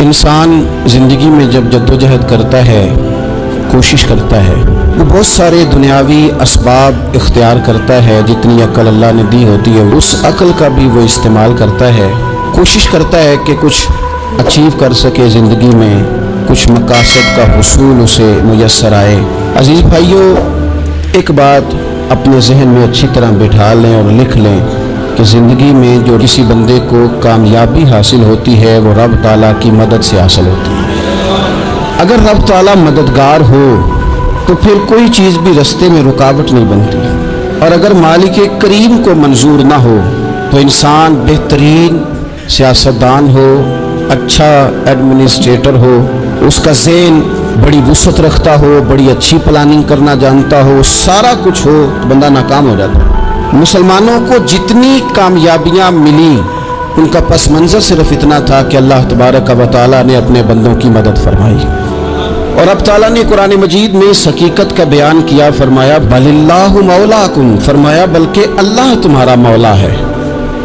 इंसान ज़िंदगी में जब जद्दोजहद करता है, कोशिश करता है, वो बहुत सारे दुनियावी असबाब इख्तियार करता है। जितनी अक्ल अल्लाह ने दी होती है उस अक्ल का भी वो इस्तेमाल करता है, कोशिश करता है कि कुछ अचीव कर सके ज़िंदगी में, कुछ मकासद का हुसूल उसे मुयस्सर आए। अज़ीज़ भाइयों, एक बात अपने जहन में अच्छी तरह बिठा लें और लिख लें कि ज़िंदगी में जो किसी बंदे को कामयाबी हासिल होती है वो रब ताला की मदद से हासिल होती है। अगर रब ताला मददगार हो तो फिर कोई चीज़ भी रास्ते में रुकावट नहीं बनती, और अगर मालिक करीम को मंजूर ना हो तो इंसान बेहतरीन सियासतदान हो, अच्छा एडमिनिस्ट्रेटर हो, उसका ज़हन बड़ी वुसअत रखता हो, बड़ी अच्छी प्लानिंग करना जानता हो, सारा कुछ हो, तो बंदा नाकाम हो जाता है। मुसलमानों को जितनी कामयाबियाँ मिली उनका पस मंज़र सिर्फ इतना था कि अल्लाह तबारक व तआला ने अपने बंदों की मदद फरमाई। और अब ताला ने कुरान मजीद में इस हकीकत का बयान किया, फरमाया बलिल्लाहु मौलाकुम, फरमाया बल्कि अल्लाह तुम्हारा मौला है,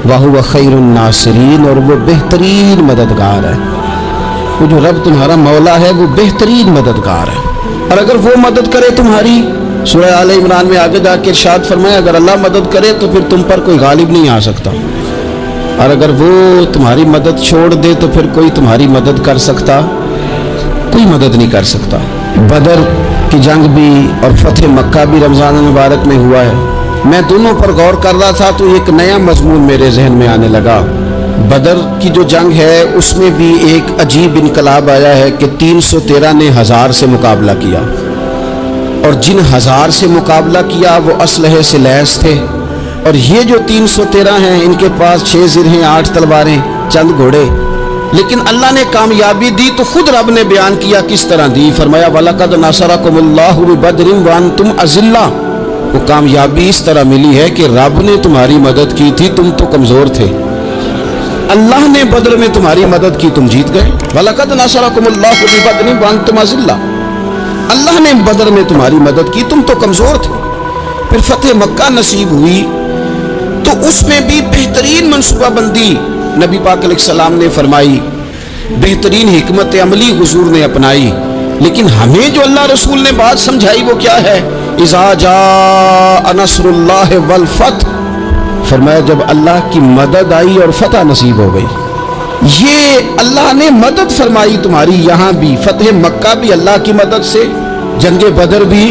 वहुव खैरुन नासिरीन, और वो बेहतरीन मददगार है। वो जो रब तुम्हारा मौला है वो बेहतरीन मददगार है। और अगर वो मदद करे तुम्हारी, सूरह आल इमरान में आगे जाके इरशाद फरमाया अगर अल्लाह मदद करे तो फिर तुम पर कोई गालिब नहीं आ सकता, और अगर वो तुम्हारी मदद छोड़ दे तो फिर कोई तुम्हारी मदद कर सकता, कोई मदद नहीं कर सकता। बदर की जंग भी और फतेह मक्का भी रमज़ान मुबारक में हुआ है। मैं दोनों पर गौर कर रहा था तो एक नया मजमून मेरे जहन में आने लगा। बदर की जो जंग है उसमें भी एक अजीब इनकलाब आया है कि 313 ने 1000 से मुकाबला किया, और जिन 1000 से मुकाबला किया वो असलहे से लैस थे, और ये जो 313 हैं इनके पास 6 जिरहें, 8 तलवारें, चंद घोड़े। लेकिन अल्लाह ने कामयाबी दी तो खुद रब ने बयान किया किस तरह दी, फरमाया वलक़द नसरकुमुल्लाहु बिबदरिन व अंतुम अज़िल्ला। वो कामयाबी इस तरह मिली है कि रब ने तुम्हारी मदद की थी, तुम तो कमज़ोर थे, अल्लाह ने बदर में तुम्हारी मदद की, तुम जीत गए। वलक़द नसरकुमुल्लाहु बिबदरिन व अंतुम अज़िल्ला, अल्लाह ने बदर में तुम्हारी मदद की, तुम तो कमज़ोर थे। फिर फतेह मक्का नसीब हुई तो उसमें भी बेहतरीन मनसूबाबंदी नबी पाक अलैहिस्सलाम ने फरमाई, बेहतरीन हिकमत अमली हुजूर ने अपनाई। लेकिन हमें जो अल्लाह रसूल ने बात समझाई वो क्या है, इज़ा जाअ नस्रुल्लाह वल फतह, फरमाया जब अल्लाह की मदद आई और फतह नसीब हो गई। ये अल्लाह ने मदद फरमाई तुम्हारी, यहाँ भी फतेह मक्का भी अल्लाह की मदद से, जंगे बदर भी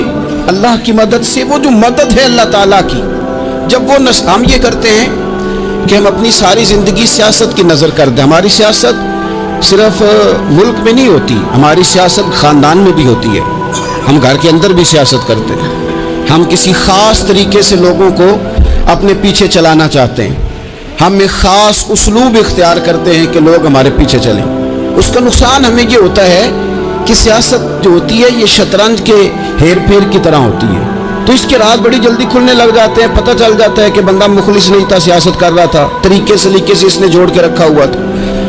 अल्लाह की मदद से। वो जो मदद है अल्लाह ताला की, जब वो हम ये करते हैं कि हम अपनी सारी ज़िंदगी सियासत की नज़र कर दें। हमारी सियासत सिर्फ मुल्क में नहीं होती, हमारी सियासत ख़ानदान में भी होती है। हम घर के अंदर भी सियासत करते हैं, हम किसी ख़ास तरीके से लोगों को अपने पीछे चलाना चाहते हैं, हम एक ख़ास उसलूब इख्तियार करते हैं कि लोग हमारे पीछे चलें। उसका नुकसान हमें ये होता है कि सियासत जो होती है ये शतरंज के हेर फेर की तरह होती है, तो इसके राज बड़ी जल्दी खुलने लग जाते हैं। पता चल जाता है कि बंदा मुखलिस नहीं था, सियासत कर रहा था, तरीके सलीके से इसने जोड़ के रखा हुआ था।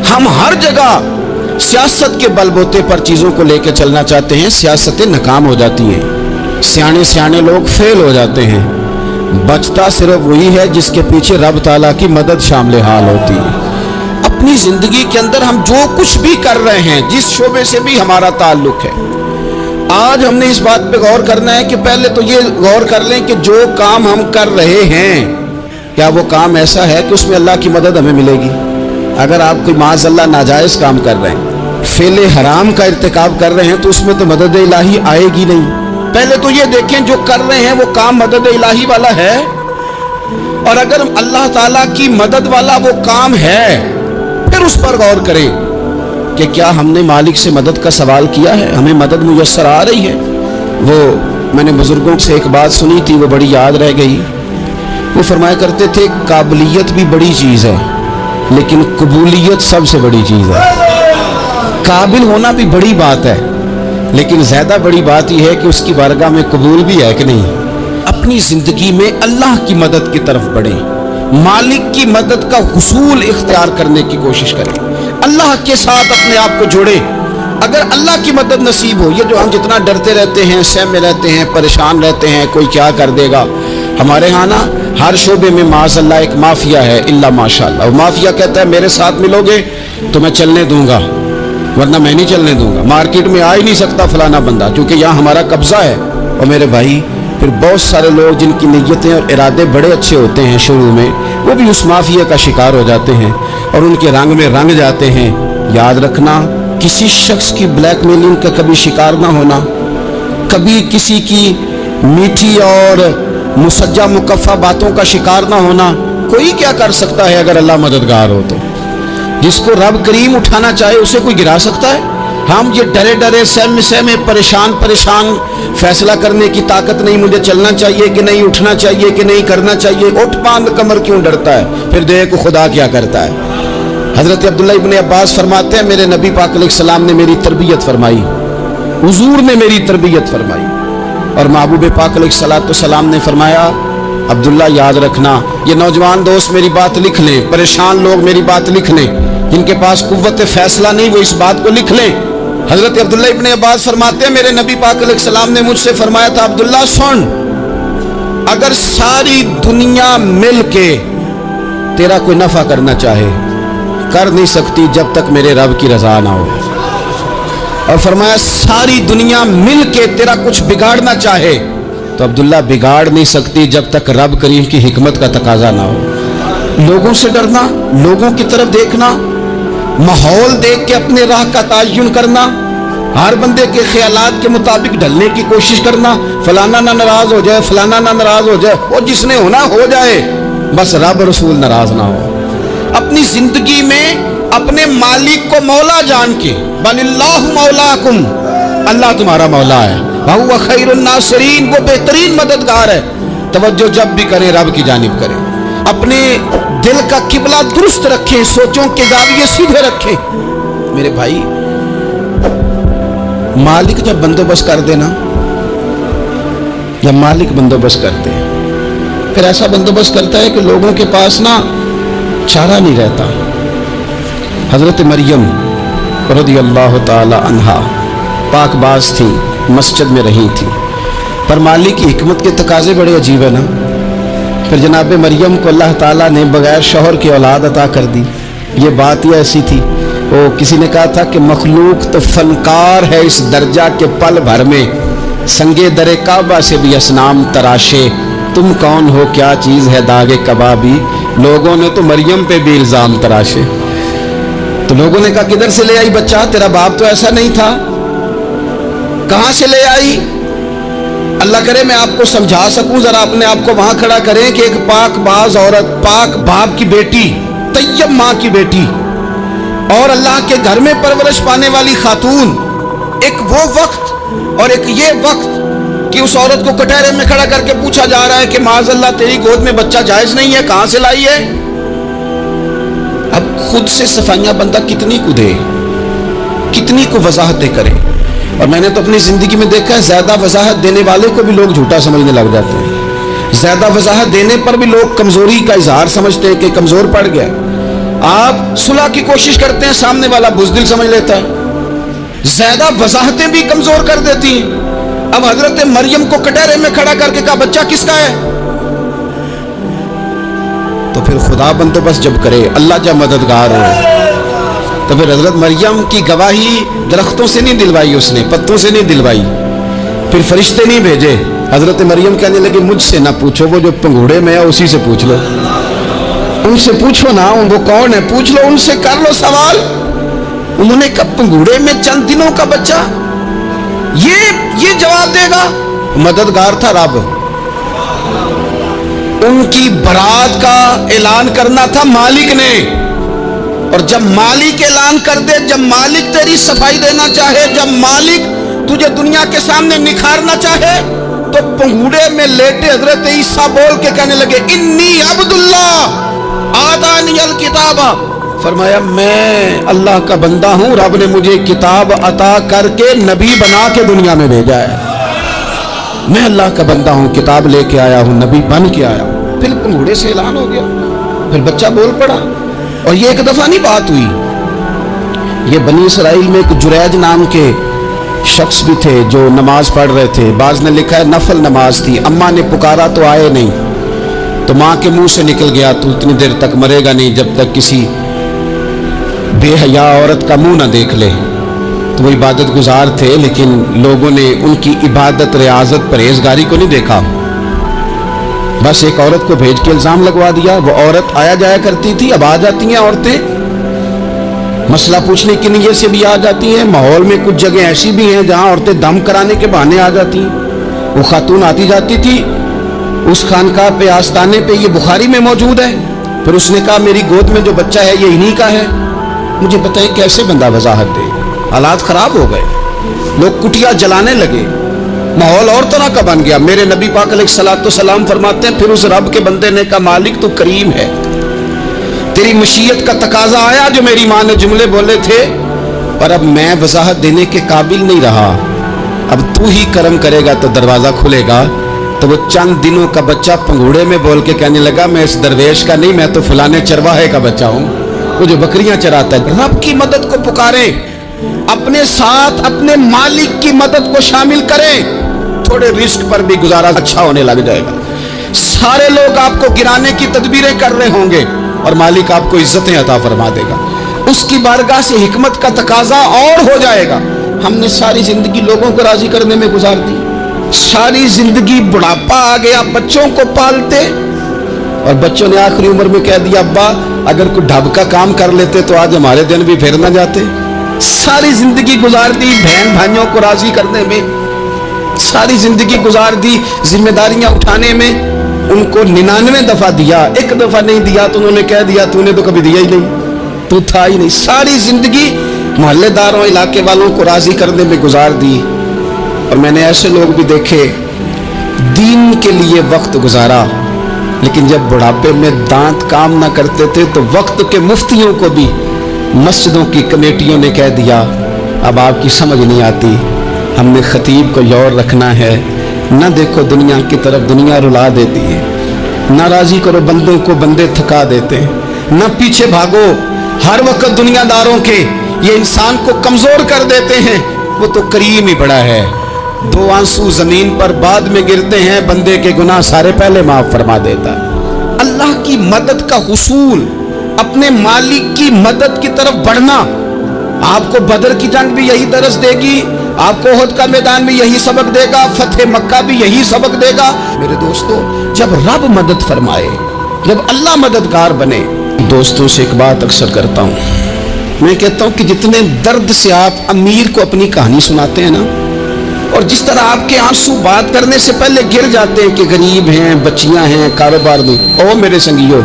हम हर जगह सियासत के बलबूते पर चीज़ों को लेकर चलना चाहते हैं, सियासतें नाकाम हो जाती हैं, सियाने सियाने लोग फेल हो जाते हैं। बचता सिर्फ वही है जिसके पीछे रब ताला की मदद शामिल हाल होती है। अपनी ज़िंदगी के अंदर हम जो कुछ भी कर रहे हैं, जिस शोबे से भी हमारा ताल्लुक है, आज हमने इस बात पे गौर करना है कि पहले तो ये गौर कर लें कि जो काम हम कर रहे हैं क्या वो काम ऐसा है कि उसमें अल्लाह की मदद हमें मिलेगी। अगर आप कोई माज़अल्लाह नाजायज़ काम कर रहे हैं, फेले हराम का इर्तिकाब कर रहे हैं, तो उसमें तो मदद इलाही आएगी नहीं। पहले तो ये देखें जो कर रहे हैं वो काम मदद इलाही वाला है, और अगर अल्लाह ताला की मदद वाला वो काम है फिर उस पर गौर करें कि क्या हमने मालिक से मदद का सवाल किया है, हमें मदद मुयस्सर आ रही है। वो मैंने बुजुर्गों से एक बात सुनी थी, वो बड़ी याद रह गई। वो फरमाया करते थे काबिलियत भी बड़ी चीज़ है लेकिन कबूलियत सबसे बड़ी चीज़ है। काबिल होना भी बड़ी बात है, लेकिन ज़्यादा बड़ी बात यह है कि उसकी बारगाह में कबूल भी है कि नहीं। अपनी ज़िंदगी में अल्लाह की मदद की तरफ बढ़ें, मालिक की मदद का हुसूल इख्तियार करने की कोशिश करें, अल्लाह के साथ अपने आप को जोड़ें। अगर अल्लाह की मदद नसीब हो, ये जो हम जितना डरते रहते हैं, सहम में रहते हैं, परेशान रहते हैं, कोई क्या कर देगा, हमारे यहाँ ना हर शोबे में माज़अल्लाह एक माफिया है, इल्ला माशाअल्लाह। माफिया कहता है मेरे साथ मिलोगे तो मैं चलने दूंगा, ورنہ میں نہیں چلنے دوں گا، مارکیٹ میں آ ہی نہیں سکتا فلانا بندہ، کیونکہ یہاں ہمارا قبضہ ہے۔ اور میرے بھائی پھر بہت سارے لوگ جن کی نیتیں اور ارادے بڑے اچھے ہوتے ہیں شروع میں، وہ بھی اس مافیا کا شکار ہو جاتے ہیں اور ان کے رنگ میں رنگ جاتے ہیں۔ یاد رکھنا، کسی شخص کی بلیک میلنگ کا کبھی شکار نہ ہونا، کبھی کسی کی میٹھی اور مسجع مکفہ باتوں کا شکار نہ ہونا۔ کوئی کیا کر سکتا ہے اگر اللہ مددگار ہو تو؟ جس کو رب کریم اٹھانا چاہے اسے کوئی گرا سکتا ہے؟ ہم یہ ڈرے ڈرے سہمے سہمے پریشان فیصلہ کرنے کی طاقت نہیں، مجھے چلنا چاہیے کہ نہیں، اٹھنا چاہیے کہ نہیں، کرنا چاہیے، اٹھ باندھ کمر کیوں ڈرتا ہے؟ پھر دیکھ خدا کیا کرتا ہے۔ حضرت عبداللہ ابن عباس فرماتے ہیں میرے نبی پاک علیہ السلام نے میری تربیت فرمائی، حضور نے میری تربیت فرمائی، اور محبوب پاک علیہ السلام نے فرمایا عبداللہ یاد رکھنا، یہ نوجوان دوست میری بات لکھ لیں، پریشان لوگ میری بات لکھ لیں، جن کے پاس قوت فیصلہ نہیں وہ اس بات کو لکھ لیں۔ حضرت عبداللہ ابن عباس فرماتے ہیں میرے نبی پاک علیہ السلام نے مجھ سے فرمایا تھا عبداللہ سن، اگر ساری دنیا مل کے تیرا کوئی نفع کرنا چاہے کر نہیں سکتی جب تک میرے رب کی رضا نہ ہو، اور فرمایا ساری دنیا مل کے تیرا کچھ بگاڑنا چاہے تو عبداللہ بگاڑ نہیں سکتی جب تک رب کریم کی حکمت کا تقاضا نہ ہو۔ لوگوں سے ڈرنا، لوگوں کی طرف دیکھنا، ماحول دیکھ کے اپنے راہ کا تعین کرنا، ہر بندے کے خیالات کے مطابق ڈھلنے کی کوشش کرنا، فلانا نہ ناراض ہو جائے، فلانا نہ ناراض ہو جائے، اور جس نے ہونا ہو جائے، بس رب رسول ناراض نہ ہو۔ اپنی زندگی میں اپنے مالک کو مولا جان کے، بل اللہ مولاکم، اللہ تمہارا مولا ہے، وَهُوَ خَيْرُ النَّاصِرِينَ، وہ بہترین مددگار ہے۔ توجہ جب بھی کریں رب کی جانب کریں، اپنے دل کا قبلہ درست رکھیں، سوچوں کے زاویے سیدھے رکھیں۔ میرے بھائی مالک جب بندوبست کر دینا، جب مالک بندوبست کرتے ہیں پھر ایسا بندوبست کرتا ہے کہ لوگوں کے پاس نا چارہ نہیں رہتا۔ حضرت مریم رضی اللہ تعالی عنہا پاک باز تھی، مسجد میں رہی تھی، پر مالک کی حکمت کے تقاضے بڑے عجیب ہے نا۔ پھر جناب مریم کو اللہ تعالیٰ نے بغیر شوہر کی اولاد عطا کر دی۔ یہ بات ہی ایسی تھی، وہ کسی نے کہا تھا کہ مخلوق تو فنکار ہے اس درجہ کے پل بھر میں، سنگے در کعبہ سے بھی اصنام تراشے، تم کون ہو کیا چیز ہے داغ کبابی، لوگوں نے تو مریم پہ بھی الزام تراشے۔ تو لوگوں نے کہا کدھر سے لے آئی بچہ، تیرا باپ تو ایسا نہیں تھا، کہاں سے لے آئی؟ اللہ کرے میں آپ کو سمجھا سکوں، ذرا اپنے آپ کو وہاں کھڑا کریں کہ ایک پاک باز عورت، پاک باپ کی بیٹی، طیب ماں کی بیٹی، اور اللہ کے گھر میں پرورش پانے والی خاتون، ایک وہ وقت اور ایک یہ وقت کہ اس عورت کو کٹہرے میں کھڑا کر کے پوچھا جا رہا ہے کہ معاذ اللہ تیری گود میں بچہ جائز نہیں ہے، کہاں سے لائی ہے؟ اب خود سے صفائیاں بندہ کتنی کو دے، کتنی کو وضاحتیں کرے۔ اور میں نے تو اپنی زندگی میں دیکھا ہے زیادہ وضاحت دینے والے کو بھی لوگ جھوٹا سمجھنے لگ جاتے ہیں، زیادہ وضاحت دینے پر بھی لوگ کمزوری کا اظہار سمجھتے ہیں کہ کمزور پڑ گیا۔ آپ صلح کی کوشش کرتے ہیں، سامنے والا بزدل سمجھ لیتا ہے، زیادہ وضاحتیں بھی کمزور کر دیتی ہیں۔ اب حضرت مریم کو کٹہرے میں کھڑا کر کے کہا بچہ کس کا ہے؟ تو پھر خدا بندوبست جب کرے، اللہ جب مددگار ہو، تو پھر حضرت مریم کی گواہی درختوں سے نہیں دلوائی، اس نے پتوں سے نہیں دلوائی، پھر فرشتے نہیں بھیجے۔ حضرت مریم کہنے لگے مجھ سے نہ پوچھو، وہ جو پنگوڑے میں ہے اسی سے پوچھ لو، ان سے پوچھو نا، وہ کون ہے پوچھ لو، ان سے کر لو سوال۔ انہوں نے کہا پنگوڑے میں چند دنوں کا بچہ، یہ جواب دے گا؟ مددگار تھا رب، ان کی برات کا اعلان کرنا تھا مالک نے، اور جب مالک اعلان کر دے، جب مالک تیری صفائی دینا چاہے، جب مالک تجھے دنیا کے سامنے نکھارنا چاہے، تو پنگوڑے میں لیٹے حضرت عیسیٰ بول کے کہنے لگے انی عبداللہ آتانی الکتاب، فرمایا میں اللہ کا بندہ ہوں، رب نے مجھے کتاب عطا کر کے نبی بنا کے دنیا میں بھیجا ہے، میں اللہ کا بندہ ہوں، کتاب لے کے آیا ہوں، نبی بن کے آیا ہوں۔ پھر پنگوڑے سے اعلان ہو گیا، پھر بچہ بول پڑا۔ اور یہ ایک دفعہ نہیں بات ہوئی، یہ بنی اسرائیل میں ایک جریج نام کے شخص بھی تھے جو نماز پڑھ رہے تھے، بعض نے لکھا ہے نفل نماز تھی، اماں نے پکارا تو آئے نہیں، تو ماں کے منہ سے نکل گیا تو اتنی دیر تک مرے گا نہیں جب تک کسی بے حیا عورت کا منہ نہ دیکھ لے۔ तो वो इबादत गुजार थे, लेकिन लोगों ने उनकी इबादत, रियाजत, परहेजगारी को नहीं देखा। बस एक औरत को भेज के इल्जाम लगवा दिया। वो औरत आया जाया करती थी, अब आ जाती हैं औरतें, मसला पूछने की नीयत से भी आ जाती हैं। माहौल में कुछ जगह ऐसी भी हैं जहां औरतें दम कराने के बहाने आ जाती हैं। वो खातून आती जाती थी उस खानकाह पे, आस्ताने पे, ये बुखारी में मौजूद है। फिर उसने कहा मेरी गोद में जो बच्चा है ये इन्हीं का है। मुझे बताएं कैसे बंदा वजाहत दे। हालात खराब हो गए, लोग कुटिया जलाने लगे, माहौल और तरह का बन गया। मेरे नबी पाक अलैहिस्सलाम फरमाते हैं फिर उस रब के बंदे ने कहा मालिक तू करीम है, तेरी मशीयत का तकाजा आया जो मेरी माँ ने जुमले बोले थे, पर अब मैं वजाहत देने के काबिल नहीं रहा, अब तू ही करम करेगा तो दरवाजा खुलेगा। तो वो चंद दिनों का बच्चा पंगूड़े में बोल के कहने लगा मैं इस दरवेश का नहीं, मैं तो फलाने चरवाहे का बच्चा हूँ, वो जो बकरियां चराता है। रब की मदद को पुकारे, अपने साथ अपने मालिक की मदद को शामिल करें, थोड़े रिस्क पर भी गुजारा अच्छा होने लग जाएगा। सारे लोग आपको गिराने की तदबीरें कर रहे होंगे और मालिक आपको इज्जतें अता फरमा देगा। उसकी बारगाह से हिकमत का तकाजा और हो जाएगा। हमने सारी जिंदगी लोगों को राजी करने में गुजार दी, सारी जिंदगी बुढ़ापा आ गया बच्चों को पालते, और बच्चों ने आखिरी उम्र में कह दिया अब्बा अगर कोई ढब का काम कर लेते तो आज हमारे दिन भी फिर ना जाते। सारी जिंदगी गुजार दी बहन भाइयों को राजी करने में, सारी जिंदगी गुजार दी जिम्मेदारियां उठाने में। उनको 99 दफा दिया, एक दफा नहीं दिया तो उन्होंने कह दिया तूने तो कभी दिया ही नहीं, तू था ही नहीं। सारी जिंदगी मोहल्लेदारों, इलाके वालों को राजी करने में गुजार दी। और मैंने ऐसे लोग भी देखे दीन के लिए वक्त गुजारा, लेकिन जब बुढ़ापे में दांत काम ना करते थे तो वक्त के मुफ्तियों को भी मस्जिदों की कमेटियों ने कह दिया अब आपकी समझ नहीं आती, हमने खतीब को यौर रखना है, न देखो दुनिया की तरफ, दुनिया रुला देती है, न राजी करो बंदों को, बंदे थका देते हैं, न पीछे भागो हर वक्त दुनियादारों के, ये इंसान को कमजोर कर देते हैं। वो तो करीम ही बड़ा है, 2 आंसू जमीन पर बाद में गिरते हैं, बंदे के गुनाह सारे पहले माफ फरमा देता है। अल्लाह की मदद का हुसूल, अपने मालिक की मदद की तरफ बढ़ना, आपको बदर की जंग भी यही दरस देगी, आपको उहद का मैदान भी यही सबक देगा, फतेह मक्का भी यही सबक देगा। मेरे दोस्तों, जब रब मदद फरमाए, जब अल्लाह मददगार बने। दोस्तों से एक बात अक्सर करता हूँ, मैं कहता हूँ कि जितने दर्द से आप अमीर को अपनी कहानी सुनाते हैं ना, और जिस तरह आपके आंसू बात करने से पहले गिर जाते हैं कि गरीब हैं, बच्चियां हैं, कारोबार में, ओ मेरे संगियों,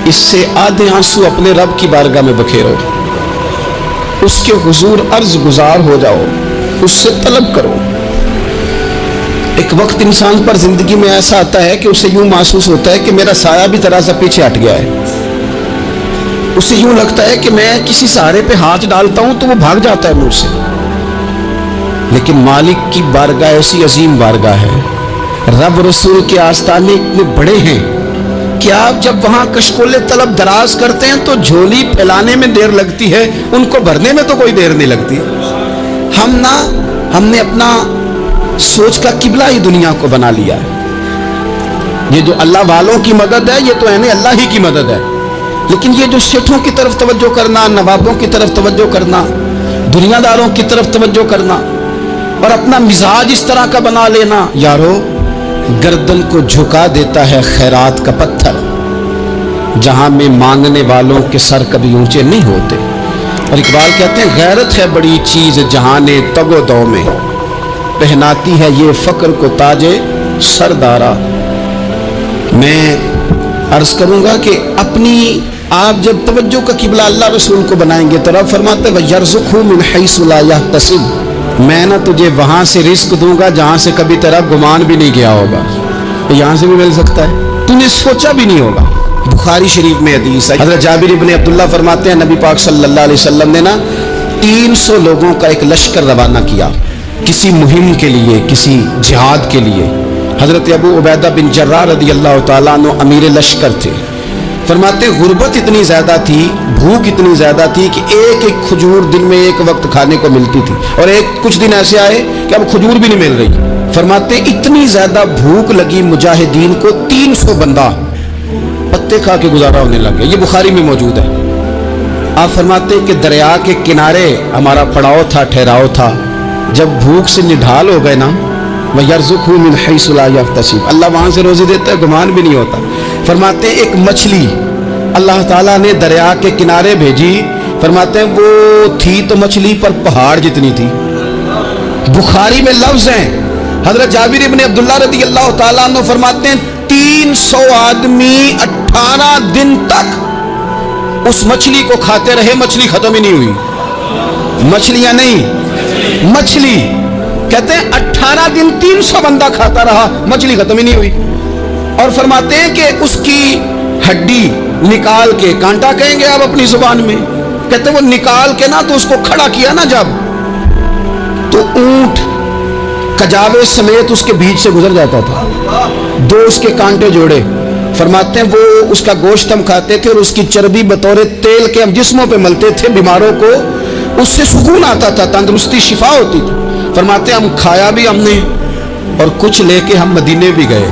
इससे आधे आंसू अपने रब की बारगाह में बखेरो, उसके हुजूर अर्ज गुजार हो जाओ, उससे तलब करो। एक वक्त इंसान पर जिंदगी में ऐसा आता है कि उसे यूं महसूस होता है कि मेरा साया भी तरह से पीछे हट गया है। उसे यूं लगता है कि मैं किसी सहारे पे हाथ डालता हूं तो वो भाग जाता है मुझसे। लेकिन मालिक की बारगाह ऐसी अजीम बारगाह है, रब रसूल के आस्ताने इतने बड़े हैं कि आप जब वहां कशकोले तलब दराज करते हैं तो झोली फैलाने में देर लगती है, उनको भरने में तो कोई देर नहीं लगती। हमने अपना सोच का किबला ही दुनिया को बना लिया है। ये जो अल्लाह वालों की मदद है ये तो यानी अल्लाह ही की मदद है, लेकिन ये जो सेठों की तरफ तवज्जो करना, नवाबों की तरफ तवज्जो करना, दुनियादारों की तरफ तवज्जो करना और अपना मिजाज इस तरह का बना लेना, यारो गर्दन को झुका देता है खैरात का पत्थर, जहां में मांगने वालों के सर कभी ऊंचे नहीं होते। और इकबाल कहते हैं गैरत है बड़ी चीज जहाने तगो दो में, पहनाती है ये फक्र को ताजे सरदारा। मैं अर्ज करूंगा कि अपनी आप जब तवज्जो का किबला अल्लाह रसूल को बनाएंगे तो रब फरमाते हैं वयरज़ुक़हु मिन हैसु ला यहतसिब, मैं ना तुझे वहां से रिस्क दूंगा जहां से कभी तेरा गुमान भी नहीं गया होगा, तो यहां से भी मिल सकता है, तूने सोचा भी नहीं होगा। बुखारी शरीफ में हदीस है, हज़रत जाबिर इब्न अब्दुल्लाह फरमाते हैं नबी पाक सल्लल्लाहु अलैहि वसल्लम ने ना 300 लोगों का एक लश्कर रवाना किया किसी मुहिम के लिए, किसी जिहाद के लिए। हजरत अबू उबैदा बिन जर्राह रदी अल्लाह तआला अन्हु अमीर लश्कर थे। फरमाते गुर्बत इतनी ज्यादा थी, भूख इतनी ज्यादा थी कि एक एक खजूर दिन में एक वक्त खाने को मिलती थी, और कुछ दिन ऐसे आए कि अब खजूर भी नहीं मिल रही। फरमाते इतनी ज्यादा भूख लगी मुजाहिदीन को, 300 बंदा पत्ते खा के गुजारा होने लग गया। ये बुखारी में मौजूद है। आप फरमाते कि दरिया के किनारे हमारा पड़ाव था, ठहराव था। जब भूख से निढाल हो गए ना, वयर्ज़ुक़हु मिन हैसु ला यहतसिब, अल्लाह वहाँ से रोज़ी देता है, गुमान भी नहीं होता। फरमाते एक मछली अल्लाह ताला ने दरिया के किनारे भेजी, फरमाते हैं वो थी तो मछली पर पहाड़ जितनी थी। बुखारी में लफ्ज़ हैं, हज़रत जाबिर इब्न अब्दुल्लाह रज़ी अल्लाह ताला अन्हु फरमाते हैं 300 आदमी 18 दिन तक उस मछली को खाते रहे, मछली खत्म ही नहीं हुई। मछलियां नहीं, मछली कहते हैं 18 दिन 300 बंदा खाता रहा, मछली खत्म ही नहीं हुई। और फरमाते हैं कि उसकी हड्डी निकाल के, कांटा कहेंगे आप अपनी जुबान में, कहते हैं वो निकाल के ना तो उसको खड़ा किया ना जब, तो ऊंट कजावे समेत उसके बीच से गुजर जाता था। दो उसके कांटे जोड़े, फरमाते हैं वो उसका गोश्त हम खाते थे और उसकी चर्बी बतौर तेल के हम जिस्मों पे मलते थे, बीमारों को उससे सुकून आता था, तंदुरुस्ती शिफा होती थी। फरमाते हैं हम खाया भी हमने और कुछ लेके हम मदीने भी गए,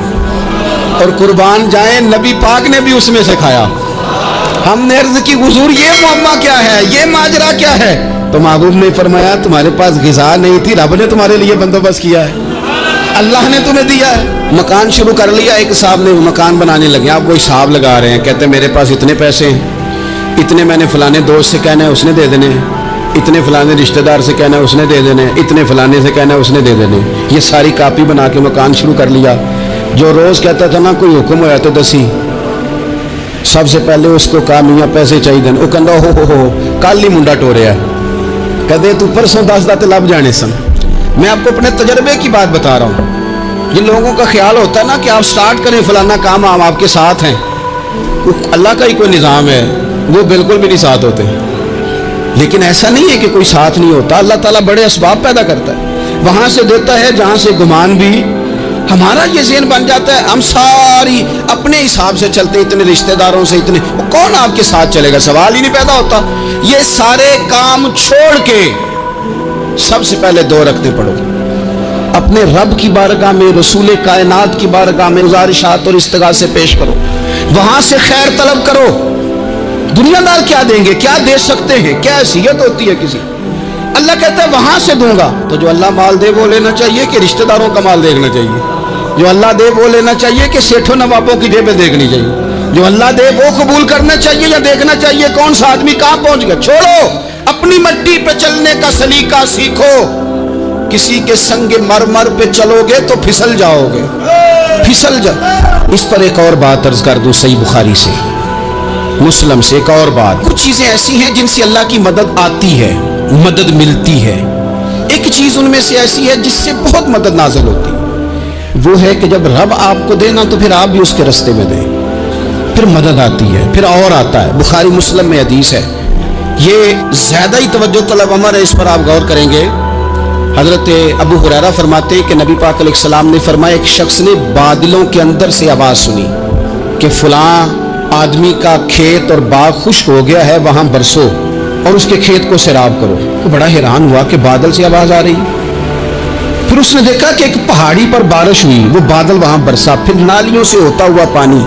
और कुर्बान जाए नबी पाक ने भी उसमें से खाया। हमने अर्ज की हुजूर ये मुअम्मा क्या है, ये माजरा क्या है? तो महबूब ने फरमाया तुम्हारे पास ग़िज़ा नहीं थी, रब ने तुम्हारे लिए बंदोबस्त किया है, अल्लाह ने तुम्हें दिया है। मकान शुरू कर लिया, एक साहब ने मकान बनाने लगे, आप वो हिसाब लगा रहे हैं, कहते हैं मेरे पास इतने पैसे हैं, इतने मैंने फलाने दोस्त से कहना है उसने दे देने, इतने फलाने रिश्तेदार से कहना है उसने दे देने, इतने फलाने से कहना है उसने दे देने। ये सारी कापी बना के मकान शुरू कर लिया। जो रोज़ कहता था ना कोई हुक्म होया तो दसी, सबसे पहले उसको कहा मियाँ पैसे चाहिए, वो कहता हो कल ही मुंडा टोरिया, कहते तू परसों 10 दाते लब जाने सन। मैं आपको अपने तजर्बे की बात बता रहा हूँ। जिन लोगों का ख्याल होता है ना कि आप स्टार्ट करें फलाना काम, हम आपके साथ हैं, अल्लाह का ही कोई निज़ाम है, वो बिल्कुल भी नहीं साथ होते। लेकिन ऐसा नहीं है कि कोई साथ नहीं होता, अल्लाह ताला बड़े असबाब पैदा करता है, वहाँ से देता है जहाँ से गुमान भी। हमारा ये ज़हन बन जाता है, हम सारी अपने हिसाब से चलते, इतने रिश्तेदारों से इतने, कौन आपके साथ चलेगा, सवाल ही नहीं पैदा होता। ये सारे काम छोड़ के सबसे पहले 2 रखते पढ़ो, अपने रब की बारगाह में, रसूल कायनात की बारगाह में गुजारिशात और इस्तिगासे पेश करो, वहां से खैर तलब करो। दुनियादार क्या देंगे, क्या दे सकते हैं, क्या हैसियत होती है किसी, अल्लाह कहता है वहां से दूंगा। तो जो अल्लाह माल दे वो लेना चाहिए कि रिश्तेदारों का माल देखना चाहिए? जो अल्लाह दे वो लेना चाहिए कि सेठों नवाबों की जेबें देखनी चाहिए? जो अल्लाह दे वो कबूल करना चाहिए या देखना चाहिए कौन सा आदमी कहां पहुंच गया? छोड़ो, अपनी मट्टी पे चलने का सलीका सीखो। किसी के संग मरमर पे चलोगे तो फिसल जाओगे, फिसल जा। इस पर एक और बात अर्ज कर दूं, सही बुखारी से, मुस्लिम से एक और बात। कुछ चीजें ऐसी हैं जिनसे अल्लाह की मदद आती है, मदद मिलती है। एक चीज उनमें से ऐसी है जिससे बहुत मदद नाज़िल होती है, वो है कि जब रब आपको देना तो फिर आप भी उसके रास्ते में दें, फिर मदद आती है, फिर और आता है। बुखारी मुस्लिम में हदीस है, ये ज्यादा ही तवज्जो तलब अमर है, इस पर आप गौर करेंगे। हजरत अबू हुरैरा फरमाते हैं कि नबी पाक अलैहिस्सलाम ने फरमाया एक शख्स ने बादलों के अंदर से आवाज सुनी कि फलां आदमी का खेत और बाग खुश्क हो गया है, वहां बरसो और उसके खेत को सैराब करो। तो बड़ा हैरान हुआ कि बादल से आवाज आ रही। फिर उसने देखा कि एक पहाड़ी पर बारिश हुई, वो बादल वहां बरसा, फिर नालियों से होता हुआ पानी